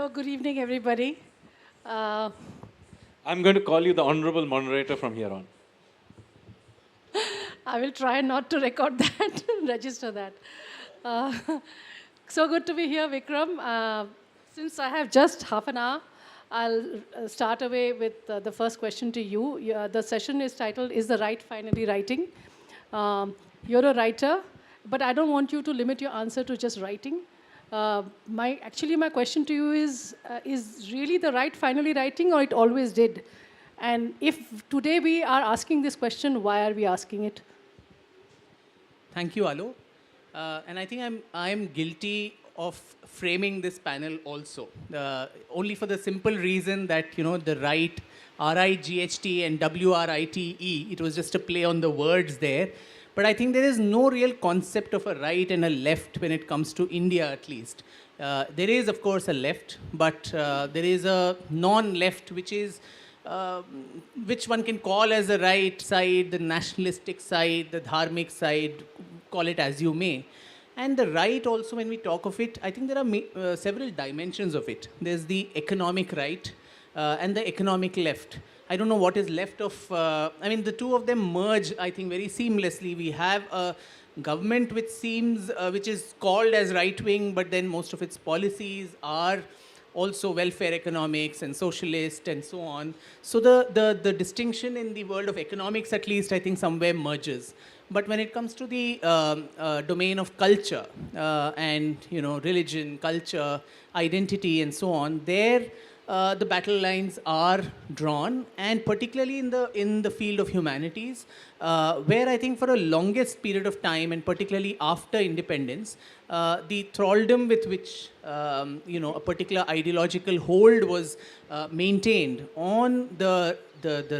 So, good evening, everybody. Uh, I'm going to call you the honorable moderator from here on. I will try not to record that, register that. Uh, so good to be here, Vikram. Since I have just half an hour, I'll start away with the first question to you. The session is titled, Is the Right Finally Writing? You're a writer, but I don't want you to limit your answer to just writing. My question to you is really the right finally writing, or it always did? And if today we are asking this question, why are we asking it? Thank you, Alo. And I think I'm guilty of framing this panel also, only for the simple reason that the right, R-I-G-H-T and W-R-I-T-E. It was just a play on the words there. But I think there is no real concept of a right and a left when it comes to India, at least. There is, of course, a left, but there is a non-left, which one can call as the right side, the nationalistic side, the dharmic side, call it as you may. And the right also, when we talk of it, I think there are several dimensions of it. There's the economic right and the economic left. I don't know what is left of, the two of them merge, I think, very seamlessly. We have a government which is called as right-wing, but then most of its policies are also welfare economics and socialist and so on. So the distinction in the world of economics, at least, I think somewhere merges. But when it comes to the domain of culture and religion, culture, identity, and so on, there the battle lines are drawn, and particularly in the field of humanities, where I think for a longest period of time, and particularly after independence, the thraldom with which a particular ideological hold was maintained on the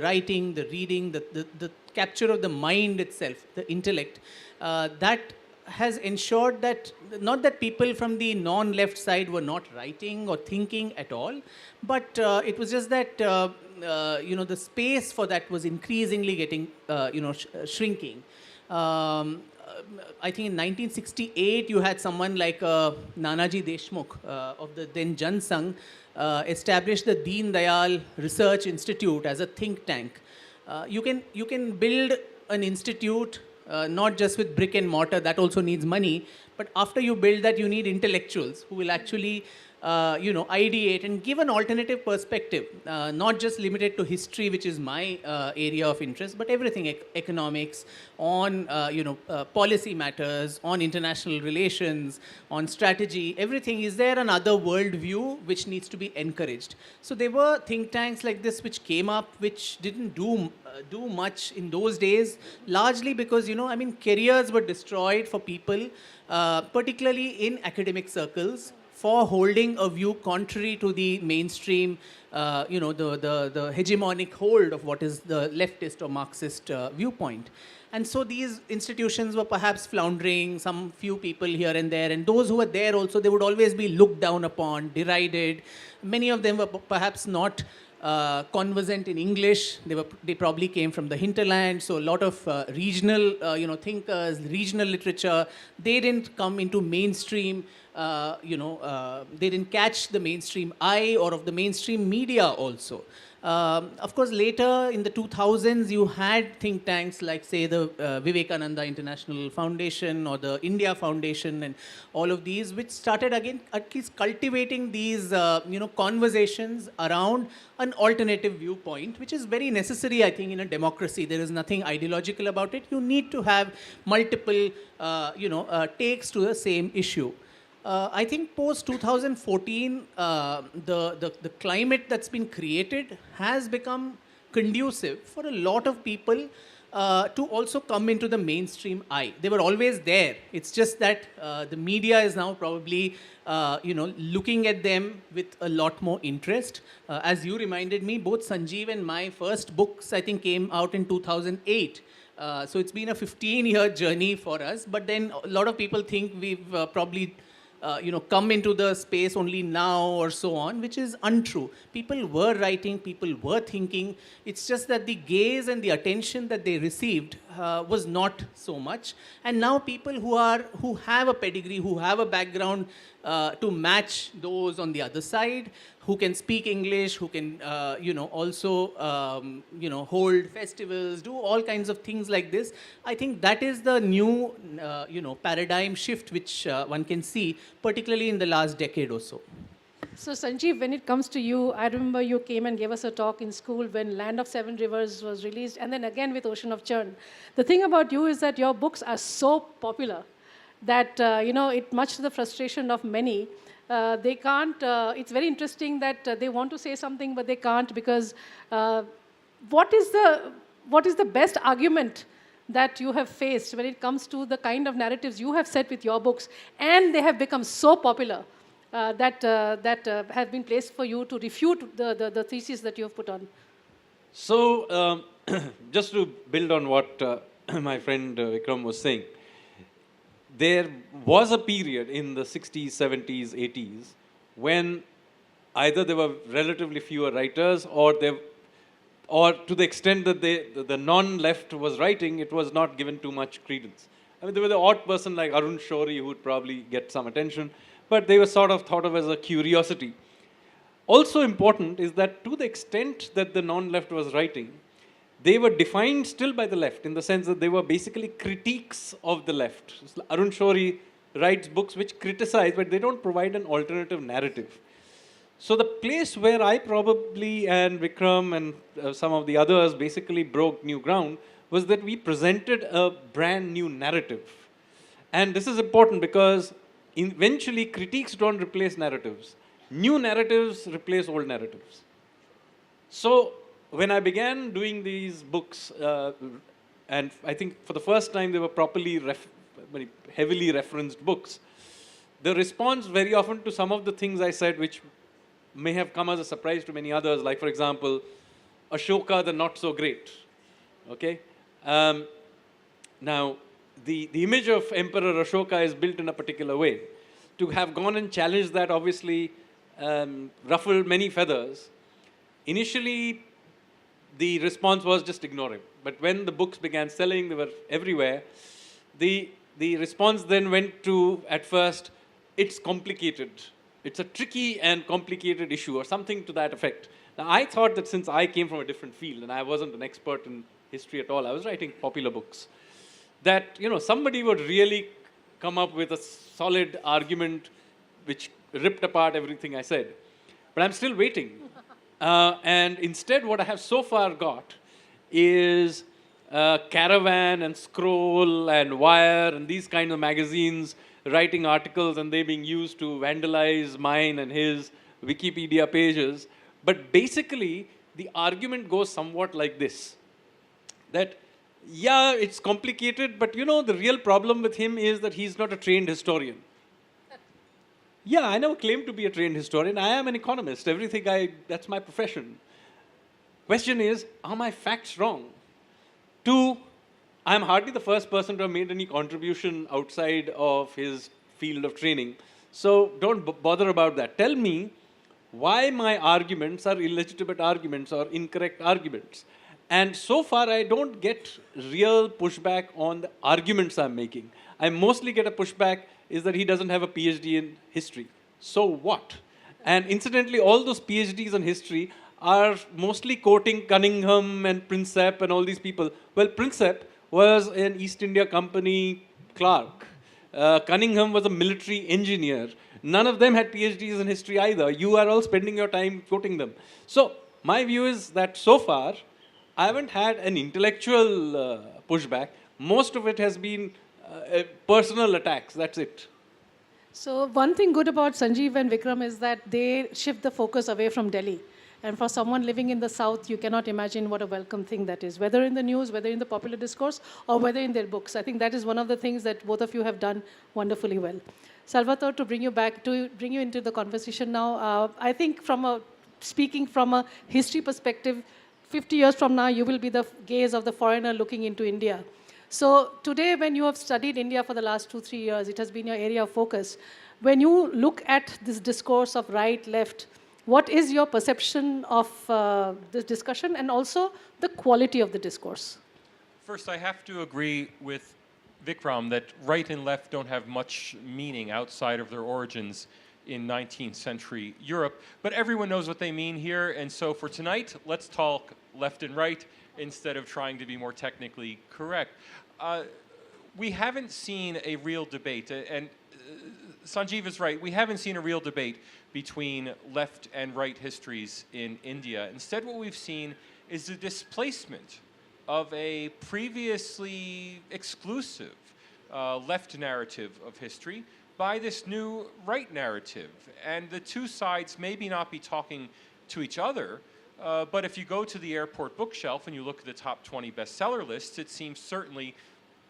writing, the reading, the capture of the mind itself, the intellect, that has ensured that not that people from the non-left side were not writing or thinking at all, but it was just that the space for that was increasingly getting shrinking. I think in 1968 you had someone like Nanaji Deshmukh of the then Jan Sangh establish the Deen Dayal Research Institute as a think tank. You can build an institute not just with brick and mortar, that also needs money, but after you build that, you need intellectuals who will actually ideate and give an alternative perspective, not just limited to history, which is my area of interest, but everything, economics, on policy matters, on international relations, on strategy, everything. Is there another world view which needs to be encouraged? So there were think tanks like this which came up, which didn't do much in those days, largely because careers were destroyed for people, particularly in academic circles, for holding a view contrary to the mainstream, the hegemonic hold of what is the leftist or Marxist viewpoint. And so these institutions were perhaps floundering, some few people here and there, and those who were there also, they would always be looked down upon, derided. Many of them were perhaps not conversant in English. They probably came from the hinterland, so a lot of regional thinkers, regional literature, they didn't come into mainstream. They didn't catch the mainstream eye or of the mainstream media also. Of course, later in the 2000s, you had think tanks like, say, the Vivekananda International Foundation or the India Foundation and all of these, which started again at least cultivating these, conversations around an alternative viewpoint, which is very necessary, I think, in a democracy. There is nothing ideological about it. You need to have multiple, takes to the same issue. I think post 2014, the climate that's been created has become conducive for a lot of people to also come into the mainstream eye. They were always there. It's just that the media is now probably, looking at them with a lot more interest. As you reminded me, both Sanjeev and my first books, I think, came out in 2008. So it's been a 15-year journey for us. But then a lot of people think we've probably come into the space only now or so on, which is untrue. People were writing, people were thinking. It's just that the gaze and the attention that they received was not so much. And now people who have a pedigree, who have a background to match those on the other side, who can speak English, who can also hold festivals, do all kinds of things like this. I think that is the new paradigm shift which one can see, particularly in the last decade or so. So Sanjeev, when it comes to you, I remember you came and gave us a talk in school when Land of Seven Rivers was released, and then again with Ocean of Churn. The thing about you is that your books are so popular that, it much to the frustration of many, they can't, it's very interesting that they want to say something, but they can't because what is the best argument that you have faced when it comes to the kind of narratives you have set with your books, and they have become so popular that have been placed for you to refute the thesis that you have put on? So, just to build on what my friend Vikram was saying, there was a period in the 60s, 70s, 80s when either there were relatively fewer writers or to the extent that the non-left was writing, it was not given too much credence. I mean, there was the odd person like Arun Shourie who would probably get some attention, but they were sort of thought of as a curiosity. Also important is that to the extent that the non-left was writing, they were defined still by the left in the sense that they were basically critiques of the left. Arun Shourie writes books which criticize, but they don't provide an alternative narrative. So the place where I probably and Vikram and some of the others basically broke new ground was that we presented a brand new narrative. And this is important because eventually critiques don't replace narratives. New narratives replace old narratives. So when I began doing these books, and I think for the first time they were properly very heavily referenced books, the response very often to some of the things I said, which may have come as a surprise to many others, like for example, Ashoka the not so great. Okay, now the image of Emperor Ashoka is built in a particular way. To have gone and challenged that obviously ruffled many feathers. Initially, the response was just ignore him. But when the books began selling, they were everywhere. The response then went to, at first, it's complicated. It's a tricky and complicated issue or something to that effect. Now, I thought that since I came from a different field and I wasn't an expert in history at all, I was writing popular books, that somebody would really come up with a solid argument which ripped apart everything I said. But I'm still waiting. And instead, what I have so far got is Caravan and Scroll and Wire and these kind of magazines writing articles and they being used to vandalize mine and his Wikipedia pages. But basically, the argument goes somewhat like this. That, yeah, it's complicated, but the real problem with him is that he's not a trained historian. Yeah, I never claimed to be a trained historian. I am an economist. That's my profession. Question is, are my facts wrong? Two, I'm hardly the first person to have made any contribution outside of his field of training. So don't bother about that. Tell me why my arguments are illegitimate arguments or incorrect arguments. And so far, I don't get real pushback on the arguments I'm making. I mostly get a pushback is that he doesn't have a PhD in history. So what? And incidentally, all those PhDs in history are mostly quoting Cunningham and Prinsep and all these people. Well, Prinsep was an East India Company clerk. Cunningham was a military engineer. None of them had PhDs in history either. You are all spending your time quoting them. So my view is that so far, I haven't had an intellectual pushback. Most of it has been personal attacks, that's it. So one thing good about Sanjeev and Vikram is that they shift the focus away from Delhi. And for someone living in the South, you cannot imagine what a welcome thing that is, whether in the news, whether in the popular discourse, or whether in their books. I think that is one of the things that both of you have done wonderfully well. Salvatore, to bring you into the conversation now, I think speaking from a history perspective, 50 years from now, you will be the gaze of the foreigner looking into India. So today, when you have studied India for the last 2, 3 years, it has been your area of focus. When you look at this discourse of right, left, what is your perception of this discussion and also the quality of the discourse? First, I have to agree with Vikram that right and left don't have much meaning outside of their origins in 19th century Europe, but everyone knows what they mean here, and so for tonight, let's talk left and right instead of trying to be more technically correct. We haven't seen a real debate, and Sanjeev is right, we haven't seen a real debate between left and right histories in India. Instead, what we've seen is the displacement of a previously exclusive left narrative of history by this new right narrative. And the two sides maybe not be talking to each other, but if you go to the airport bookshelf and you look at the top 20 bestseller lists, it seems certainly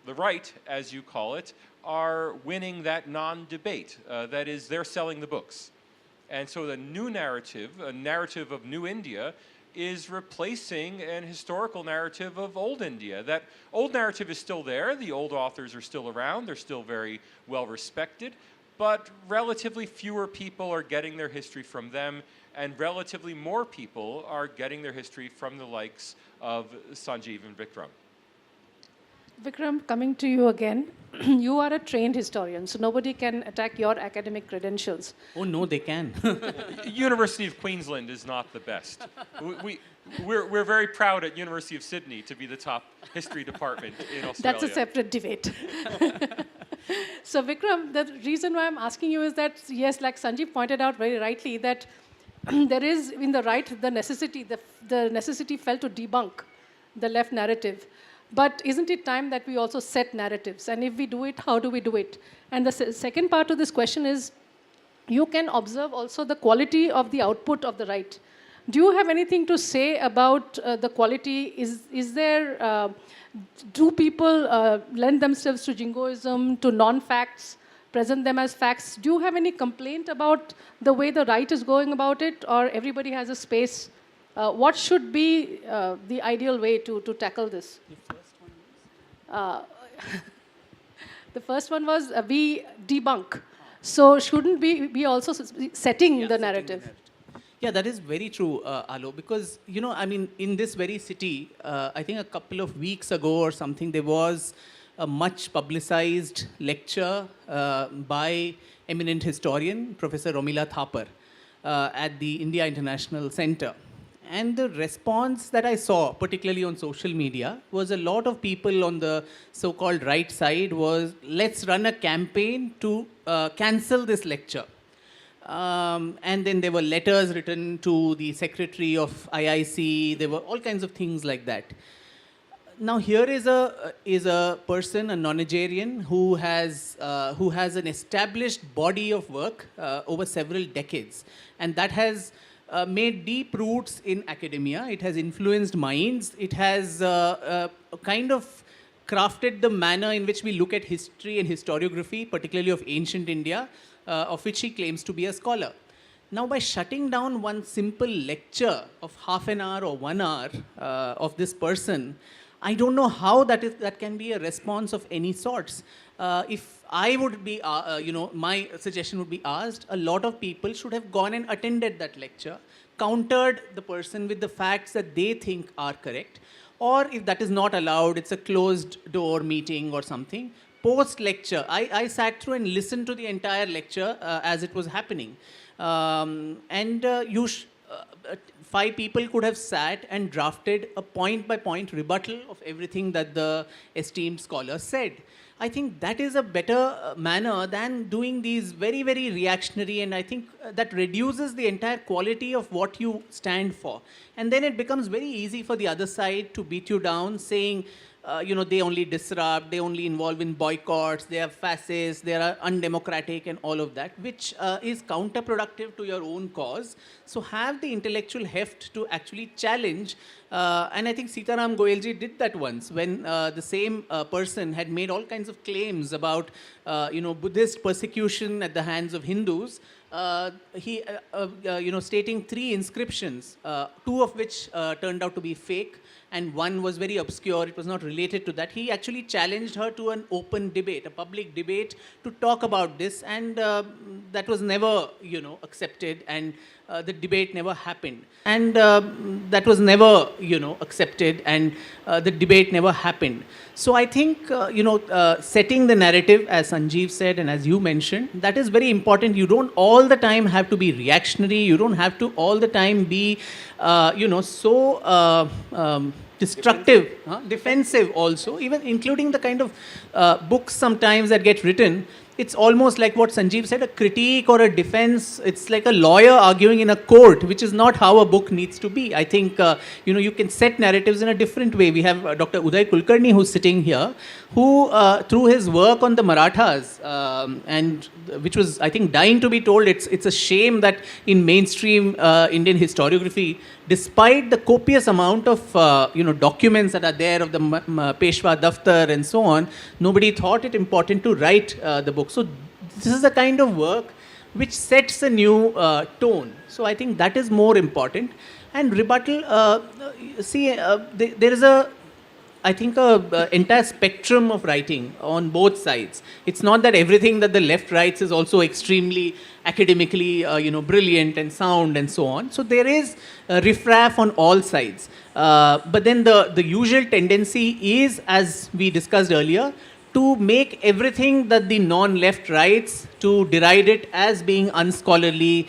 the right, as you call it, are winning that non-debate. That is, they're selling the books. And so the new narrative, a narrative of new India, is replacing an historical narrative of old India. That old narrative is still there, the old authors are still around, they're still very well respected, but relatively fewer people are getting their history from them, and relatively more people are getting their history from the likes of Sanjeev and Vikram. Vikram, coming to you again, you are a trained historian, so nobody can attack your academic credentials. Oh, no, they can. University of Queensland is not the best. We're very proud at University of Sydney to be the top history department in Australia. That's a separate debate. So Vikram, the reason why I'm asking you is that, yes, like Sanjeev pointed out very rightly, that there is in the right the necessity felt to debunk the left narrative. But isn't it time that we also set narratives? And if we do it, how do we do it? And the second part of this question is, you can observe also the quality of the output of the right. Do you have anything to say about the quality? Is there, do people lend themselves to jingoism, to non-facts, present them as facts? Do you have any complaint about the way the right is going about it, or everybody has a space? What should be the ideal way to tackle this? The first one was we debunk. So shouldn't we be also setting the narrative? Yeah, that is very true, Alo, because, you know, I mean, in this very city, I think a couple of weeks ago or something, there was a much publicized lecture by eminent historian, Professor Romila Thapar, at the India International Center. And the response that I saw, particularly on social media, was a lot of people on the so-called right side was, let's run a campaign to cancel this lecture. And then there were letters written to the secretary of IIC. There were all kinds of things like that. Now here is a person, a nonagerian, who has an established body of work over several decades, and that has made deep roots in academia. It has influenced minds. It has kind of crafted the manner in which we look at history and historiography, particularly of ancient India, of which he claims to be a scholar. Now, by shutting down one simple lecture of half an hour or 1 hour of this person, I don't know how that can be a response of any sorts. If I would be, my suggestion would be asked, a lot of people should have gone and attended that lecture, countered the person with the facts that they think are correct, or if that is not allowed, it's a closed door meeting or something. Post-lecture, I sat through and listened to the entire lecture as it was happening. Five people could have sat and drafted a point-by-point rebuttal of everything that the esteemed scholar said. I think that is a better manner than doing these very, very reactionary, and I think that reduces the entire quality of what you stand for. And then it becomes very easy for the other side to beat you down, saying, they only disrupt, they only involve in boycotts, they are fascists, they are undemocratic and all of that, which is counterproductive to your own cause. So have the intellectual heft to actually challenge And I think Sitaram Goyalji did that once when the same person had made all kinds of claims about, Buddhist persecution at the hands of Hindus. Stating 3 inscriptions, 2 of which turned out to be fake, and one was very obscure. It was not related to that. He actually challenged her to an open debate, a public debate, to talk about this, and that was never, accepted, and the debate never happened. And that was never, accepted, and the debate never happened. So I think, setting the narrative, as Sanjeev said and as you mentioned, that is very important. You don't all the time have to be reactionary. You don't have to all the time be, destructive, defensive also, even including the kind of books sometimes that get written. It's almost like what Sanjeev said, a critique or a defense. It's like a lawyer arguing in a court, which is not how a book needs to be. I think, you can set narratives in a different way. We have Dr. Uday Kulkarni, who's sitting here, who, through his work on the Marathas, and which was, I think, dying to be told, it's a shame that in mainstream Indian historiography, despite the copious amount of, documents that are there of the Peshwa Daftar and so on, nobody thought it important to write the book. So this is the kind of work which sets a new tone. So I think that is more important. And rebuttal, there is I think a entire spectrum of writing on both sides. It's not that everything that the left writes is also extremely academically, brilliant and sound and so on. So there is riffraff on all sides. But then the usual tendency is, as we discussed earlier, to make everything that the non-left writes, to deride it as being unscholarly,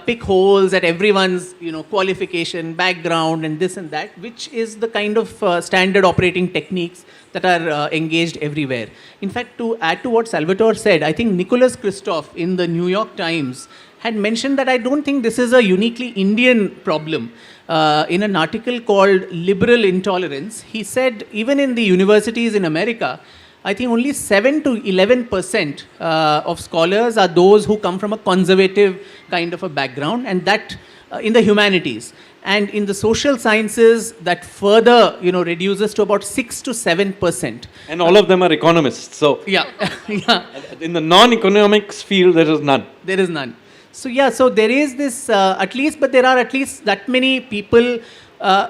pick holes at everyone's, qualification, background, and this and that, which is the kind of standard operating techniques that are engaged everywhere. In fact, to add to what Salvatore said, I think Nicholas Kristof in the New York Times had mentioned that I don't think this is a uniquely Indian problem. In an article called Liberal Intolerance, he said even in the universities in America, I think only 7 to 11% of scholars are those who come from a conservative kind of a background, and that in the humanities. And in the social sciences, that further, reduces to about 6 to 7%. And all of them are economists. So yeah, yeah. In the non-economics field, there is none. There is none. So yeah, so there is this but there are at least that many people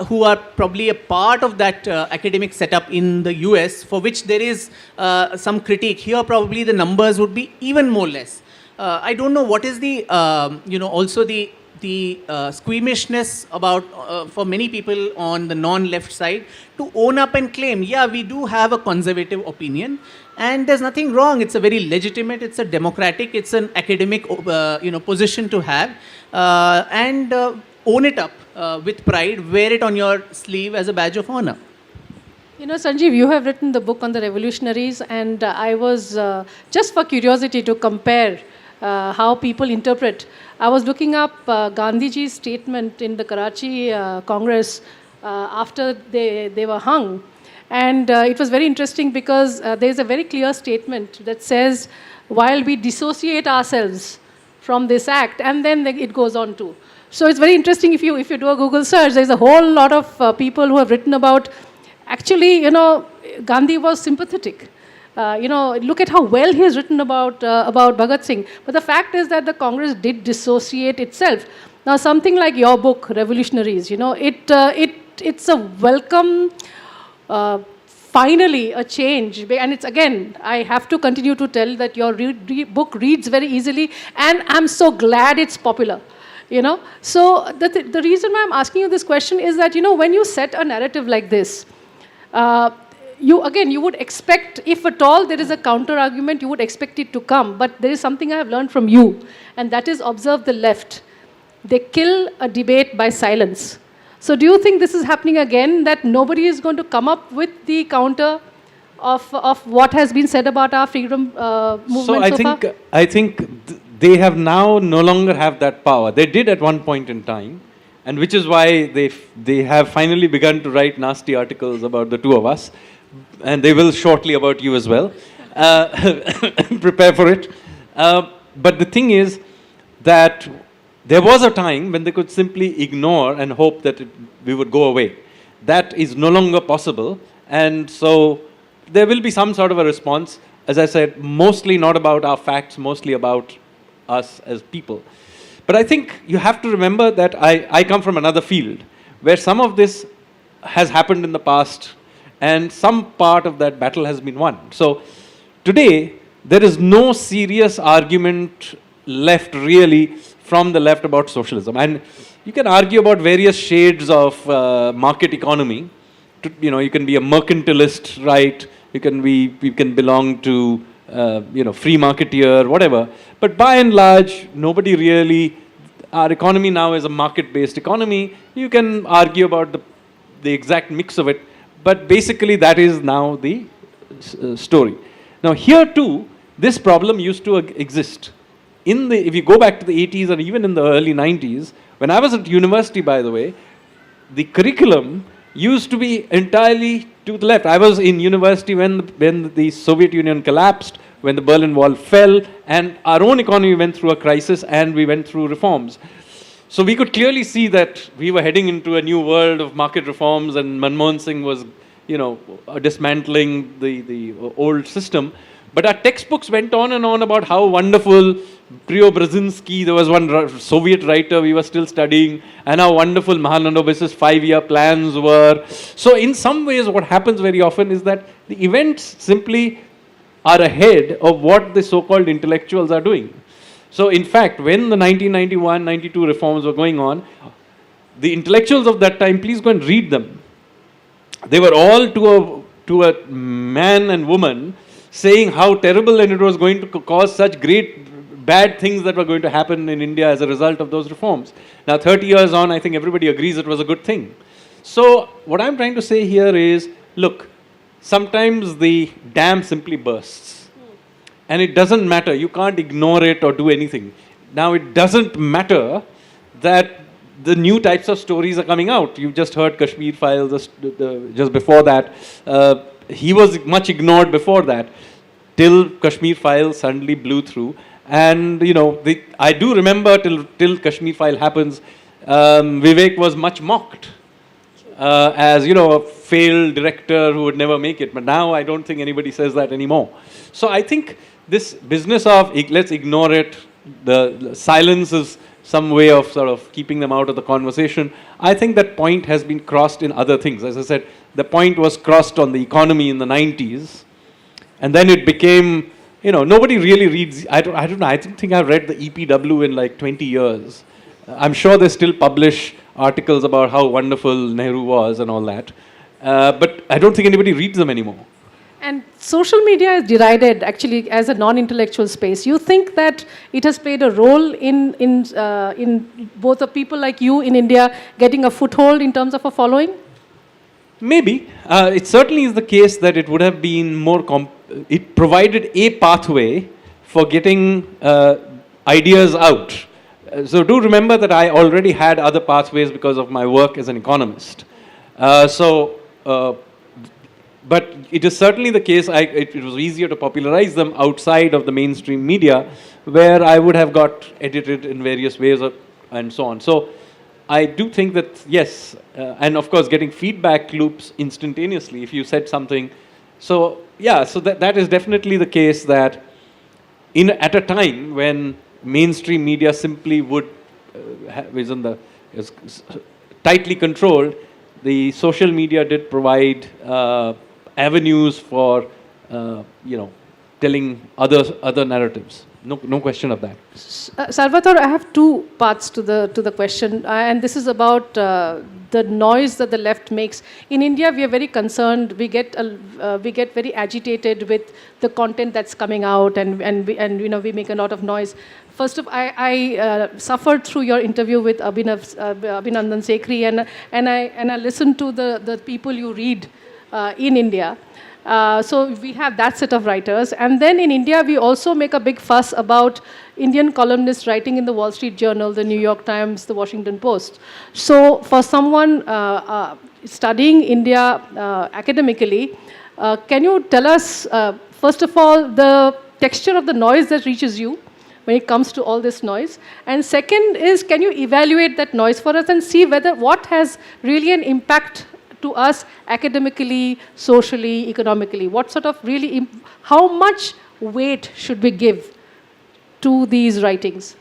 who are probably a part of that academic setup in the US, for which there is some critique. Here probably the numbers would be even more less. I don't know what is the, also the squeamishness about, for many people on the non-left side, to own up and claim, yeah, we do have a conservative opinion, and there's nothing wrong. It's a very legitimate, it's a democratic, it's an academic, position to have, and own it up with pride, wear it on your sleeve as a badge of honor. Sanjeev, you have written the book on the revolutionaries, and I was, just for curiosity, to compare how people interpret. I was looking up Gandhiji's statement in the Karachi Congress after they were hung. And it was very interesting because there is a very clear statement that says, while we dissociate ourselves from this act, and then it goes on to. So it's very interesting if you do a Google search, there's a whole lot of people who have written about, actually, Gandhi was sympathetic. Look at how well he has written about Bhagat Singh. But the fact is that the Congress did dissociate itself. Now, something like your book, Revolutionaries, it's a welcome, finally, a change. And it's, again, I have to continue to tell that your book reads very easily, and I'm so glad it's popular. So the reason why I'm asking you this question is that, when you set a narrative like this, you would expect, if at all there is a counter argument, you would expect it to come. But there is something I have learned from you, and that is observe the left. They kill a debate by silence. So do you think this is happening again, that nobody is going to come up with the counter of what has been said about our freedom movement so far? I think they have now no longer have that power. They did at one point in time, and which is why they have finally begun to write nasty articles about the two of us, and they will shortly about you as well. Prepare for it. But the thing is that there was a time when they could simply ignore and hope that we would go away. that is no longer possible. And so there will be some sort of a response. As I said, mostly not about our facts, mostly about us as people. But I think you have to remember that I come from another field where some of this has happened in the past and some part of that battle has been won. So today, there is no serious argument left really from the left about socialism. And you can argue about various shades of market economy. You can be a mercantilist, right? You can belong to free marketeer, whatever. But by and large, nobody really. Our economy now is a market-based economy. You can argue about the exact mix of it, but basically that is now the story. Now here too, this problem used to exist. If you go back to the 80s and even in the early 90s, when I was at university, by the way, the curriculum used to be entirely to the left. I was in university when the Soviet Union collapsed, when the Berlin Wall fell, and our own economy went through a crisis and we went through reforms. So we could clearly see that we were heading into a new world of market reforms, and Manmohan Singh was, dismantling the old system. But our textbooks went on and on about how wonderful Preobrazinski, there was one Soviet writer we were still studying, and how wonderful Mahalanobis's 5-year plans were. So in some ways, what happens very often is that the events simply are ahead of what the so-called intellectuals are doing. So in fact, when the 1991-92 reforms were going on, the intellectuals of that time, please go and read them. They were all to a man and woman saying how terrible and it was going to cause such great bad things that were going to happen in India as a result of those reforms. Now 30 years on, I think everybody agrees it was a good thing. So what I'm trying to say here is, look, sometimes the dam simply bursts. And it doesn't matter. You can't ignore it or do anything. Now, it doesn't matter that the new types of stories are coming out. You just heard Kashmir Files just before that. He was much ignored before that, till Kashmir Files suddenly blew through. And, I do remember till Kashmir File happens, Vivek was much mocked as, a failed director who would never make it. But now I don't think anybody says that anymore. So I think this business of let's ignore it, the silence is some way of sort of keeping them out of the conversation. I think that point has been crossed in other things. As I said, the point was crossed on the economy in the 90s. And then it became, nobody really reads. I don't know. I don't think I've read the EPW in like 20 years. I'm sure they still publish articles about how wonderful Nehru was and all that. But I don't think anybody reads them anymore. And social media is derided actually as a non-intellectual space. You think that it has played a role in both of people like you in India getting a foothold in terms of a following? Maybe. It certainly is the case that it would have been more, it provided a pathway for getting ideas out. So do remember that I already had other pathways because of my work as an economist. But it is certainly the case, it was easier to popularize them outside of the mainstream media, where I would have got edited in various ways and so on. So I do think that, yes, and of course getting feedback loops instantaneously if you said something. So yeah, so that is definitely the case that at a time when mainstream media simply is tightly controlled, the social media did provide avenues for, telling other narratives. No question of that. Salvatore, I have two parts to the question, and this is about the noise that the left makes. In India, we are very concerned. We get very agitated with the content that's coming out, and we make a lot of noise. First of all, I suffered through your interview with Abhinandan Sekhri, and I listened to the people you read in India. So we have that set of writers. And then in India, we also make a big fuss about Indian columnists writing in the Wall Street Journal, the New York Times, the Washington Post. So for someone studying India academically, can you tell us, first of all, the texture of the noise that reaches you when it comes to all this noise? And second is, can you evaluate that noise for us and see what has really an impact to us academically, socially, economically? What sort of really, how much weight should we give to these writings?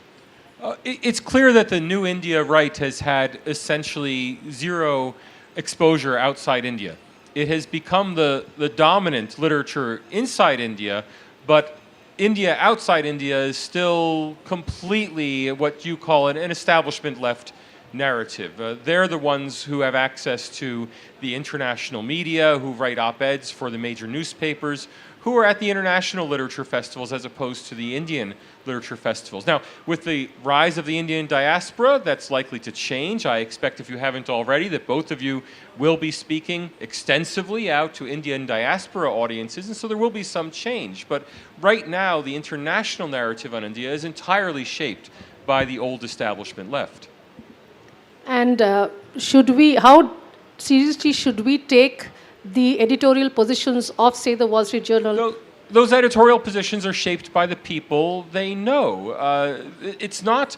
It's clear that the New India right has had essentially zero exposure outside India. It has become the dominant literature inside India, but India outside India is still completely what you call an establishment left narrative. They're the ones who have access to the international media, who write op-eds for the major newspapers, who are at the international literature festivals as opposed to the Indian literature festivals. Now, with the rise of the Indian diaspora, that's likely to change. I expect, if you haven't already, that both of you will be speaking extensively out to Indian diaspora audiences, and so there will be some change. But right now, the international narrative on India is entirely shaped by the old establishment left. And how seriously should we take the editorial positions of, say, the Wall Street Journal? Those editorial positions are shaped by the people they know. It's not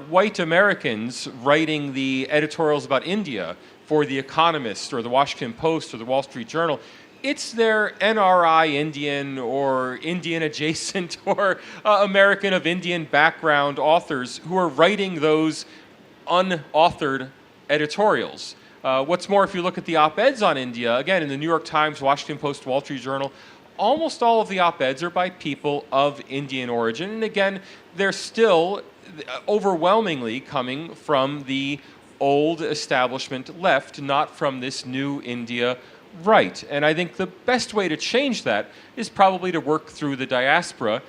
white Americans writing the editorials about India for The Economist or The Washington Post or The Wall Street Journal. It's their NRI Indian or Indian adjacent or American of Indian background authors who are writing those unauthored editorials. What's more, if you look at the op-eds on India, again, in the New York Times, Washington Post, Wall Street Journal, almost all of the op-eds are by people of Indian origin. And again, they're still overwhelmingly coming from the old establishment left, not from this new India right. And I think the best way to change that is probably to work through the diaspora.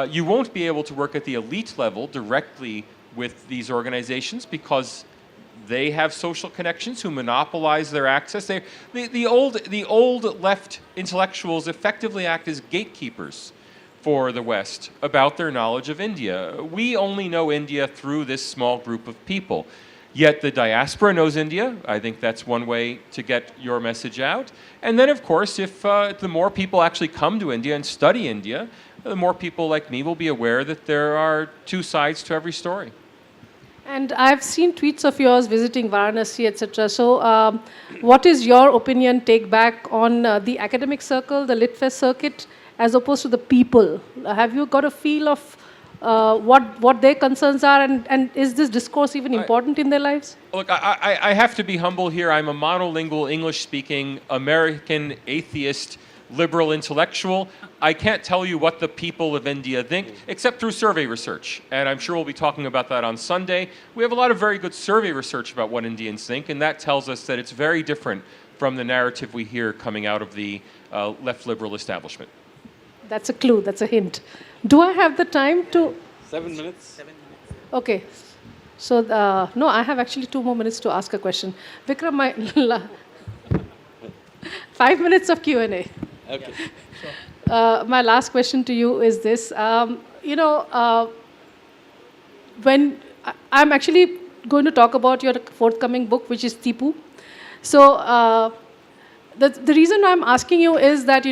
You won't be able to work at the elite level directly with these organizations because they have social connections who monopolize their access. The old left intellectuals effectively act as gatekeepers for the West about their knowledge of India. We only know India through this small group of people. Yet the diaspora knows India. I think that's one way to get your message out. And then, of course, if the more people actually come to India and study India, the more people like me will be aware that there are two sides to every story. And I've seen tweets of yours visiting Varanasi, etc. So what is your opinion, take back on the academic circle, the LitFest circuit, as opposed to the people? Have you got a feel of what their concerns are, and is this discourse even important in their lives? Look, I have to be humble here. I'm a monolingual, English-speaking, American, atheist, liberal intellectual. I can't tell you what the people of India think, except through survey research. And I'm sure we'll be talking about that on Sunday. We have a lot of very good survey research about what Indians think, and that tells us that it's very different from the narrative we hear coming out of the left liberal establishment. That's a clue, that's a hint. Do I have the time to... 7 minutes. 7 minutes. Okay. So, no, I have actually 2 more minutes to ask a question. Vikram, my 5 minutes of Q&A. Okay. My last question to you is this. When I'm actually going to talk about your forthcoming book, which is Tipu. So the reason I'm asking you is that,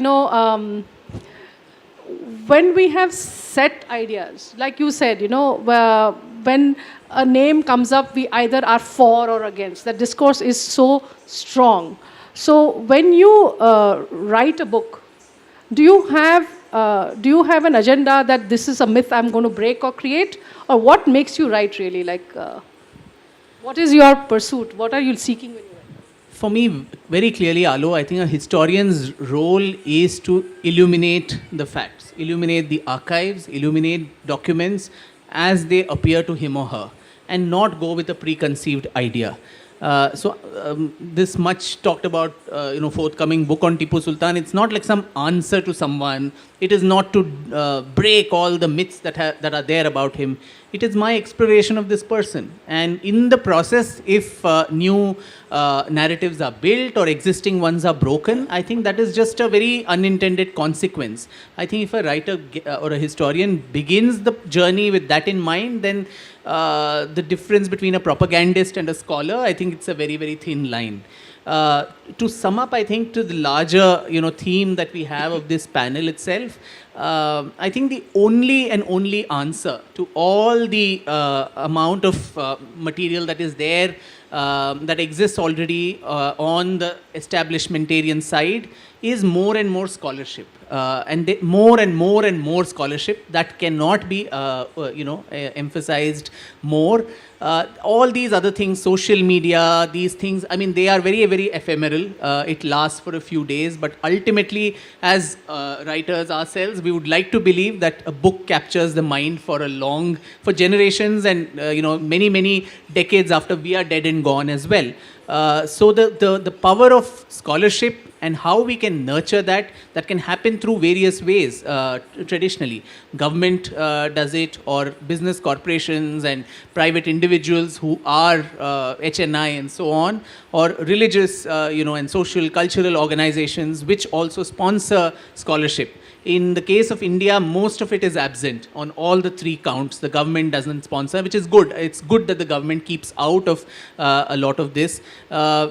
when we have set ideas, like you said, when a name comes up, we either are for or against. The discourse is so strong. So when you write a book, do you have an agenda that this is a myth I'm going to break or create? Or what makes you write really? What is your pursuit? What are you seeking when you write? For me, very clearly, Alo, I think a historian's role is to illuminate the facts, illuminate the archives, illuminate documents as they appear to him or her, and not go with a preconceived idea. This much talked about, forthcoming book on Tipu Sultan. It's not like some answer to someone. It is not to break all the myths that are there about him. It is my exploration of this person. And in the process, if new narratives are built or existing ones are broken, I think that is just a very unintended consequence. I think if a writer or a historian begins the journey with that in mind, then the difference between a propagandist and a scholar, I think it's a very, very thin line. To sum up, I think, to the larger, theme that we have of this panel itself, I think the only answer to all the amount of material that is there that exists already on the establishmentarian side is more and more scholarship, and more and more scholarship that cannot be emphasized more. All these other things, social media, these things, I mean, they are very, very ephemeral. It lasts for a few days, but ultimately, as writers ourselves, we would like to believe that a book captures the mind for generations, and many decades after we are dead and gone as well. So the power of scholarship and how we can nurture that can happen through various ways. Traditionally, government does it, or business corporations and private individuals who are HNI and so on, or religious and social cultural organizations which also sponsor scholarship. In the case of India, most of it is absent on all the three counts. The government doesn't sponsor, which is good. It's good that the government keeps out of a lot of this. A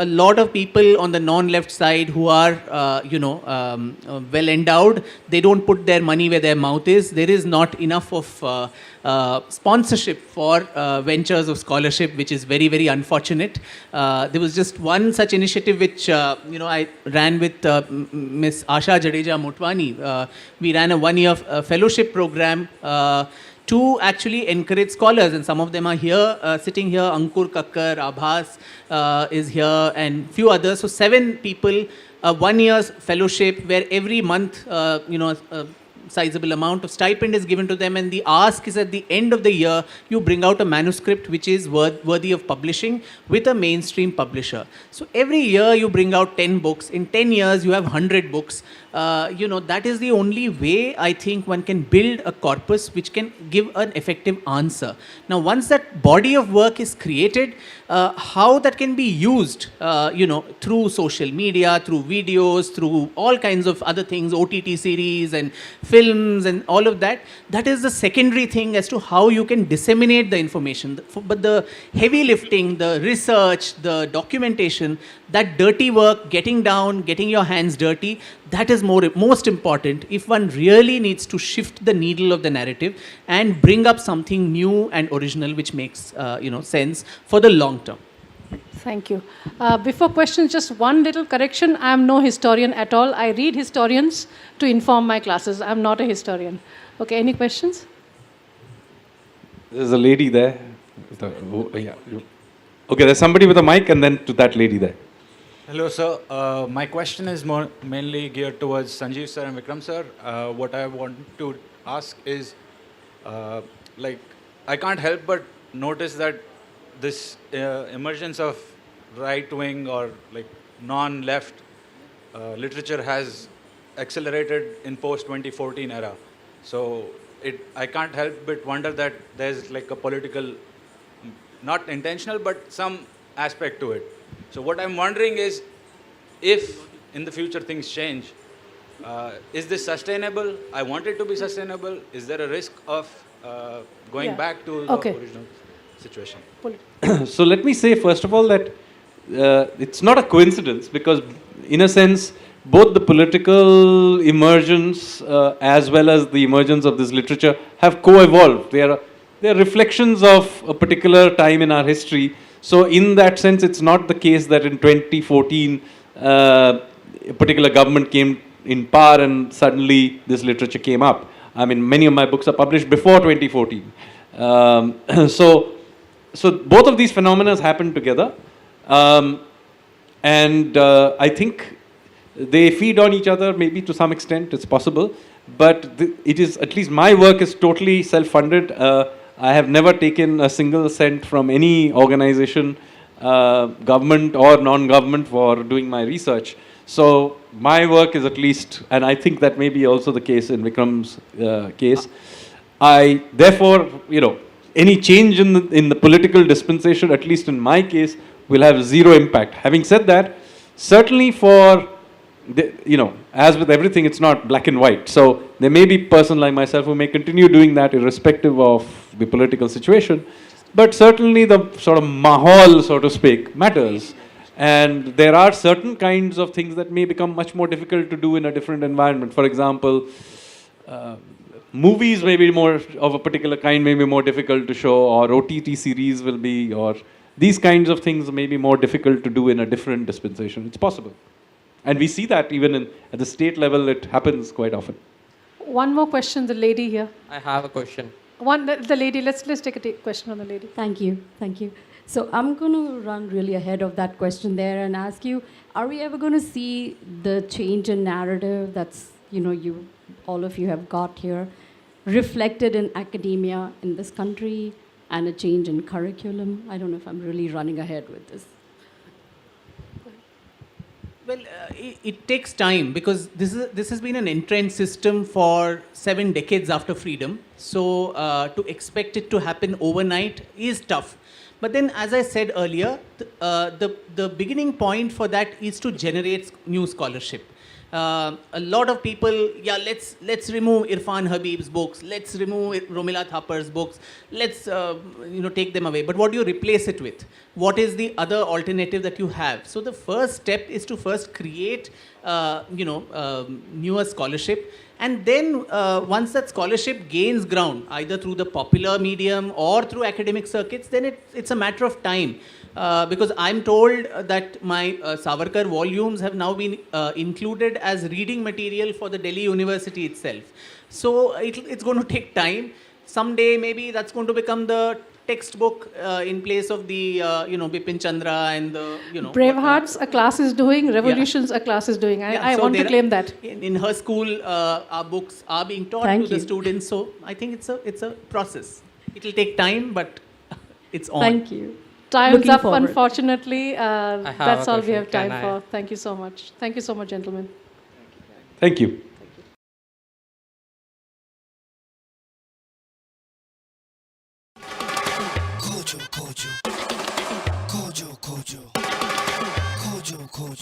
lot of people on the non-left side who are, well endowed, they don't put their money where their mouth is. There is not enough of sponsorship for ventures of scholarship, which is very, very unfortunate. There was just one such initiative which I ran with Miss Asha Jadeja Motwani. We ran a one-year fellowship program to actually encourage scholars, and some of them are here, sitting here. Ankur Kakkar, Abhas is here, and few others. So 7 people, 1 year's fellowship where every month, a sizable amount of stipend is given to them, and the ask is at the end of the year, you bring out a manuscript which is worthy of publishing with a mainstream publisher. So every year you bring out 10 books. In 10 years, you have 100 books. That is the only way I think one can build a corpus which can give an effective answer. Now, once that body of work is created, how that can be used, through social media, through videos, through all kinds of other things, OTT series and films and all of that, that is the secondary thing as to how you can disseminate the information. But the heavy lifting, the research, the documentation, that dirty work, getting down, getting your hands dirty, that is most important if one really needs to shift the needle of the narrative and bring up something new and original which makes sense for the long term. Thank you. Before questions, just one little correction. I am no historian at all. I read historians to inform my classes. I am not a historian. Okay, any questions? There's a lady there. Okay, there's somebody with a mic, and then to that lady there. Hello, sir. My question is mainly geared towards Sanjeev sir and Vikram sir. What I want to ask is, I can't help but notice that this emergence of right-wing or non-left literature has accelerated in post-2014 era. So I can't help but wonder that there's a political, not intentional, but some aspect to it. So what I'm wondering is, if in the future things change, is this sustainable? I want it to be sustainable. Is there a risk of going back to the original situation? So let me say, first of all, that it's not a coincidence, because in a sense, both the political emergence as well as the emergence of this literature have co-evolved. They are reflections of a particular time in our history. So in that sense, it's not the case that in 2014, a particular government came in power and suddenly this literature came up. I mean, many of my books are published before 2014. So both of these phenomena happened together. And I think they feed on each other, maybe to some extent, it's possible. But it is, at least my work is totally self-funded. I have never taken a single cent from any organization, government or non-government, for doing my research. So my work is, at least, and I think that may be also the case in Vikram's case. Therefore, any change in the political dispensation, at least in my case, will have zero impact. Having said that, certainly for as with everything, it's not black and white. So there may be a person like myself who may continue doing that irrespective of the political situation. But certainly the sort of mahal, so to speak, matters. And there are certain kinds of things that may become much more difficult to do in a different environment. For example, movies may be more of a particular kind, may be more difficult to show, or OTT series will be, or these kinds of things may be more difficult to do in a different dispensation. It's possible. And we see that even at the state level, it happens quite often. One more question, the lady here. I have a question. The lady, let's take a question on the lady. Thank you. So I'm going to run really ahead of that question there and ask you, are we ever going to see the change in narrative that's, all of you have got here, reflected in academia in this country, and a change in curriculum? I don't know if I'm really running ahead with this. Well, it takes time because this has been an entrenched system for 7 decades after freedom. So to expect it to happen overnight is tough. But then, as I said earlier, the beginning point for that is to generate new scholarship. A lot of people, let's remove Irfan Habib's books, let's remove Romila Thapar's books, let's take them away. But what do you replace it with? What is the other alternative that you have? So the first step is to first create newer scholarship, and then once that scholarship gains ground, either through the popular medium or through academic circuits, then it's a matter of time. Because I'm told that my Savarkar volumes have now been included as reading material for the Delhi University itself. So it's going to take time. Someday maybe that's going to become the textbook in place of the Bipin Chandra and the Bravehearts a class is doing, Revolutions a class is doing. I so want to claim that. In her school, our books are being taught Thank to the you. students. So I think it's a process. It'll take time, but it's on. Thank you. Time's Looking up, forward. unfortunately. have That's a all we question. have time Can I- for. Thank you so much. Thank you so much, gentlemen. Thank you. Kojo, Kojo. Kojo, Kojo. Kojo, Kojo.